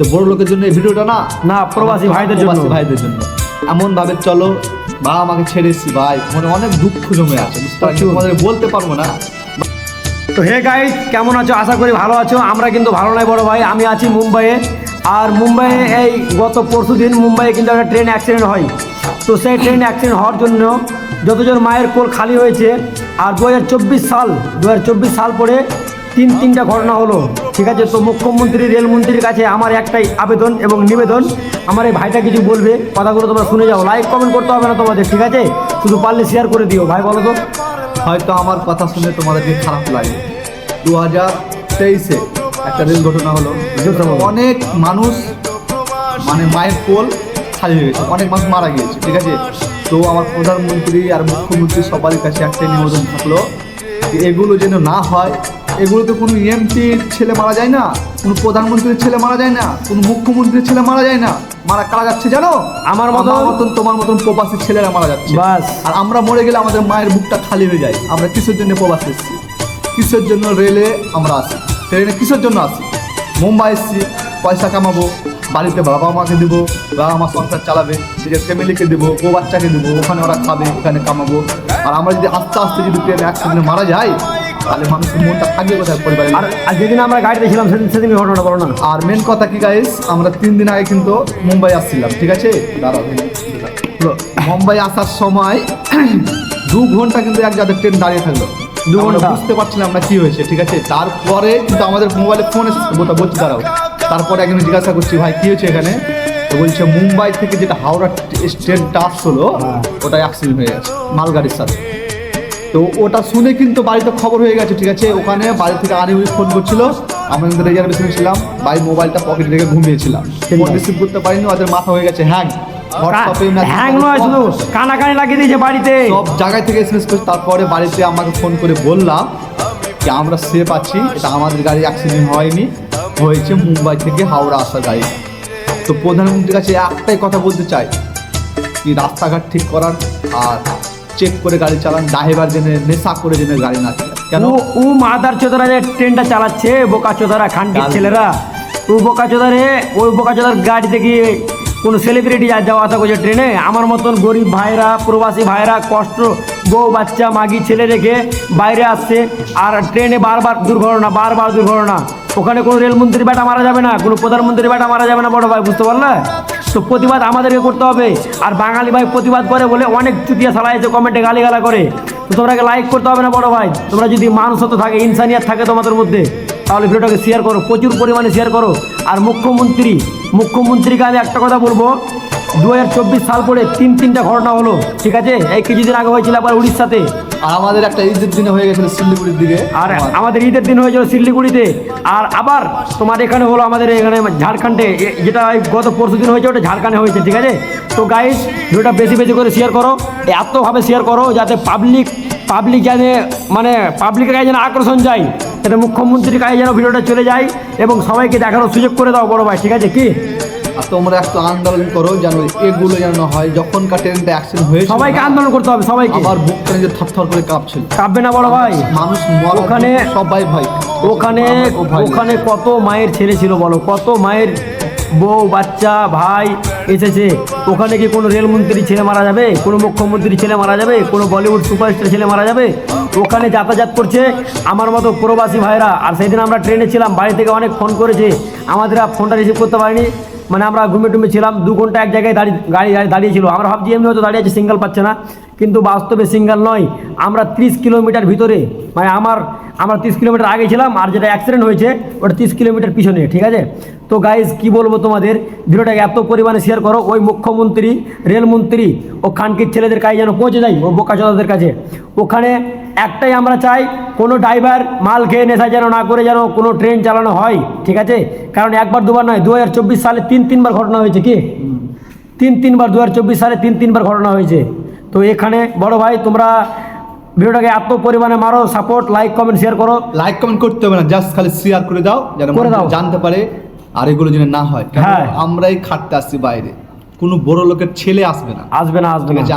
তো বড় লোকের জন্য এই ভিডিওটা না, না প্রবাসী ভাইদের জন্য এমন ভাবে চলো। বা আমাকে ছেড়ে এসছি ভাই, মনে অনেক দুঃখ জমে আছে, তোমাদের বলতে পারবো না। তো হে গাইস, কেমন আছো? আশা করি ভালো আছো। আমরা কিন্তু ভালো নাই বড় ভাই। আমি আছি মুম্বাইয়ে, আর মুম্বাইয়ে এই গত পরশু দিন মুম্বাইয়ে কিন্তু একটা ট্রেন অ্যাক্সিডেন্ট হয়। তো সেই ট্রেন অ্যাক্সিডেন্ট হওয়ার জন্য যতজন মায়ের কোল খালি হয়েছে, আর 2024 সাল পরে তিনটা ঘটনা হলো, ঠিক আছে। তো মুখ্যমন্ত্রী রেলমন্ত্রীর কাছে আমার একটাই আবেদন এবং নিবেদন, আমার এই ভাইটা কিছু বলবে, কথাগুলো তোমরা শুনে যাও। লাইক কমেন্ট করতে হবে না তোমাদের, ঠিক আছে, শুধু পারলে শেয়ার করে দিও। ভাই বলো তো। হয়তো আমার কথা শুনে তোমাদেরকে খারাপ লাগে। 2023-এ একটা রেল ঘটনা হলো, অনেক মানুষ মানে মায়ের কোল খালি হয়ে গেছে, অনেক মানুষ মারা গিয়েছে, ঠিক আছে। তো আমার প্রধানমন্ত্রী আর মুখ্যমন্ত্রী সবার কাছে একটাই নিবেদন থাকলো যে এগুলো যেন না হয়। এগুলো তো কোনো এমপির ছেলে মারা যায় না, কোনো প্রধানমন্ত্রীর ছেলে মারা যায় না, কোনো মুখ্যমন্ত্রীর ছেলে মারা যায় না। কারা যাচ্ছে জানো? আমার মতন তোমার মতন প্রবাসী ছেলেরা মারা যাচ্ছে। বাস। আর আমরা মরে গেলে আমাদের মায়ের বুকটা খালি হয়ে যায়। আমরা কিসের জন্য প্রবাসী এসেছি? কিসের জন্য রেলে আমরা আসি? ট্রেনে কিসের জন্য আসি? মুম্বাই এসেছি পয়সা কামাবো, বাড়িতে বাবা মাকে দেবো, বাবা মা সংসার চালাবে, নিজের ফ্যামিলিকে দেবো, বউ বাচ্চাকে দেবো, ওখানে ওরা খাবে, এখানে কামাবো। আর আমরা যদি আস্তে আস্তে যদি ট্রেনে অ্যাক্সিডেন্টে মারা যাই, তাহলে মানুষের মনটা থাকবে কোথায় পরিবারে? আর যেদিন আমরা গাড়িতে ছিলাম সেদিন ঘটনাটা বলো না। আর মেন কথা কি গাইস, আমরা 3 দিন আগে কিন্তু মুম্বাই আসছিলাম, ঠিক আছে। মুম্বাই আসার সময় 2 ঘন্টা কিন্তু এক জায়গায় ট্রেন দাঁড়িয়ে থাকলো। 2 ঘন্টা বুঝতে পারছিলাম আমরা কি হয়েছে, ঠিক আছে। তারপরে কিন্তু আমাদের মোবাইলে ফোন এসেছে, বলছি দাঁড়াও। তারপরে একজন জিজ্ঞাসা করছি, ভাই কি হয়েছে এখানে? তো বলছে মুম্বাই থেকে যেটা হাওড়া ট্রেনটা আসলো, ওটা অ্যাক্সিডেন্ট হয়ে গেছে মালগাড়ির সাথে। তো ওটা শুনে কিন্তু বাড়িতে খবর হয়ে গেছে, ঠিক আছে। ওখানে বাড়ি থেকে আনিবুল ফোন করছিল, আমরা কিন্তু রিজার্ভেশনে ছিলাম, ভাই মোবাইলটা পকেটে রেখে ঘুমিয়েছিলাম, ফোন রিসিভ করতে পারিনি। ওদের মাথা হয়ে গেছে হ্যাং, হ্যাং নয়, শুধু কানাকানি লাগিয়ে দিয়েছে বাড়িতে, সব জায়গায় থেকে এসএমএস করছে। তারপরে বাড়িতে আমাকে ফোন করে বললাম যে আমরা সেফ আছি, এটা আমাদের গাড়ি অ্যাক্সিডেন্ট হয়নি, হয়েছে মুম্বাই থেকে হাওড়া আসার গাড়ি। তো প্রধানমন্ত্রীর কাছে একটাই কথা বলতে চাই, কি রাস্তাঘাট ঠিক করার আর চেক করে গাড়ি চালান, ড্রাইভার জেনে নেশা করে জেনে গাড়ি না চালান। কেন ও মাদার চোদারা যে ট্রেনটা চালাচ্ছে, বোকা চোদারা খানকির ছেলেরা, ও বোকা চোদারে, ওই বোকা চোদার গাড়িতে গিয়ে কোনো সেলিব্রিটি যাওয়া আসা করছে ট্রেনে। আমার মতন গরিব ভাইরা, প্রবাসী ভাইরা কষ্ট, বউ বাচ্চা মাগি ছেলে রেখে বাইরে আসছে, আর ট্রেনে বারবার দুর্ঘটনা। ওখানে কোনো রেলমন্ত্রী বেটা মারা যাবে না, কোনো প্রধানমন্ত্রী বেটা মারা যাবে না বড় ভাই, বুঝতে পারলে? তো প্রতিবাদ আমাদেরকে করতে হবে। আর বাঙালি ভাই প্রতিবাদ করে বলে অনেক চুটিয়া সালা এসে কমেন্টে গালিগালা করে। তো তোমরাকে লাইক করতে হবে না বড় ভাই। তোমরা যদি মানুষত্ব থাকে, ইনসানিয়াত থাকে তোমাদের মধ্যে, তাহলে ভিডিওটাকে শেয়ার করো, প্রচুর পরিমাণে শেয়ার করো। আর মুখ্যমন্ত্রীকে আমি একটা কথা বলবো, 2024 সাল পরে তিনটা ঘটনা হলো, ঠিক আছে। এই কিছুদিন আগে হয়েছিল আবার উড়িষ্যাতে, আর আমাদের একটা ঈদের দিনে হয়ে গেছিল শিলিগুড়ির দিকে, আর আমাদের ঈদের দিন হয়েছিল শিলিগুড়িতে, আর আবার তোমার এখানে হলো আমাদের এখানে ঝাড়খণ্ডে, যেটা গত পরশু দিন হয়েছে ওটা ঝাড়খণ্ডে হয়েছে, ঠিক আছে। তো গাইস, ভিডিওটা বেশি করে শেয়ার করো, এতভাবে শেয়ার করো যাতে পাবলিক জানে, মানে পাবলিকের কাছে যেন আকর্ষণ যায়, যাতে মুখ্যমন্ত্রীর কাছে যেন ভিডিওটা চলে যায় এবং সবাইকে দেখানোর সুযোগ করে দাও বড় ভাই, ঠিক আছে কি? আর তোমরা একটু আন্দোলন করো যেন এগুলো যেন হয়। যখন ট্রেনটা অ্যাক্সিডেন্ট হয়েছে সবাইকে আন্দোলন করতে হবে, সবাইকে। আবার বুকটা নিজে থরথর করে কাঁপছিল, কাঁপবে না বড় ভাই, মানুষ ওখানে সবাই ভাই, ওখানে কত মায়ের ছেলে ছিল বলো, কত মায়ের বউ বাচ্চা ভাই এসেছে। ওখানে কি কোনো রেলমন্ত্রী ছেলে মারা যাবে, কোনো মুখ্যমন্ত্রী ছেলে মারা যাবে, কোনো বলিউড সুপারস্টার ছেলে মারা যাবে? ওখানে যাতায়াত করছে আমার মতো প্রবাসী ভাইরা। আর সেই দিন আমরা ট্রেনে ছিলাম, বাড়ি থেকে অনেক ফোন করেছে, আমাদের ফোনটা রিসিভ করতে পারিনি, মানে আমরা ঘুমে ছিলাম। 2 ঘন্টা এক জায়গায় গাড়ি দাঁড়িয়েছিল। আমরা ভাবছি এমনি হয়তো দাঁড়িয়ে আছে, সিঙ্গেল পাচ্ছে না, কিন্তু বাস্তবে সিঙ্গেল নয়। আমরা 30 কিলোমিটার ভিতরে, মানে আমরা 30 কিলোমিটার আগে ছিলাম, আর যেটা অ্যাক্সিডেন্ট হয়েছে ওটা 30 কিলোমিটার পিছনে, ঠিক আছে। তো গাইজ কি বলবো তোমাদের, ভিডিওটাকে এত পরিমাণে শেয়ার করো, ওই মুখ্যমন্ত্রী রেলমন্ত্রী ও খানকির ছেলেদের কাছে যেন পৌঁছে যায়, ও বোকাচোদাদের কাছে। ওখানে একটাই আমরা চাই, কোনো ড্রাইভার মাল খেয়ে নেশা যেন না করে যেন কোনো ট্রেন চালানো হয়, ঠিক আছে। কারণ একবার দুবার নয়, 2024 সালে 3বার ঘটনা হয়েছে, কি 3বার 2024 সালে 3বার ঘটনা হয়েছে। তো এখানে বড় ভাই তোমরা ভিডিওটাকে এত পরিমাণে মারো, সাপোর্ট, লাইক কমেন্ট শেয়ার করো। লাইক কমেন্ট করতে হবে না, জাস্ট খালি শেয়ার করে দাও যেন জানতে পারে, আর এগুলো যেন না হয়। হ্যাঁ, আমরাই খাটতে আসছি বাইরে, কোনো বড় লোকের ছেলে আসবে না।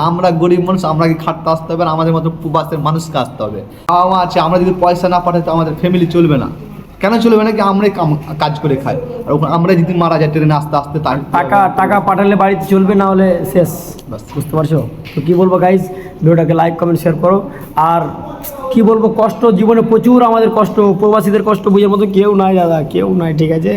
আমরা গরিব মানুষ, আমরা কি খাটতে আসতে হবে, আমাদের মতো প্রবাসের মানুষকে আসতে হবে। বাবা মা আছে, আমরা যদি পয়সা না পাঠাই তো আমাদের ফ্যামিলি চলবে না। কেন চলবে না কি আমরাই কাজ করে খাই, আর আমরা যদি মারা যাই ট্রেনে আস্তে আস্তে তার টাকা পাঠালে বাড়িতে চলবে, না হলে শেষ। বাস। বুঝতে পারছো? তো কী বলবো গাইজ, ভিডিওটাকে লাইক কমেন্ট শেয়ার করো। আর কি বলবো, কষ্ট জীবনে প্রচুর, আমাদের কষ্ট, প্রবাসীদের কষ্ট বুঝার মতো কেউ নাই দাদা, কেউ নাই, ঠিক আছে।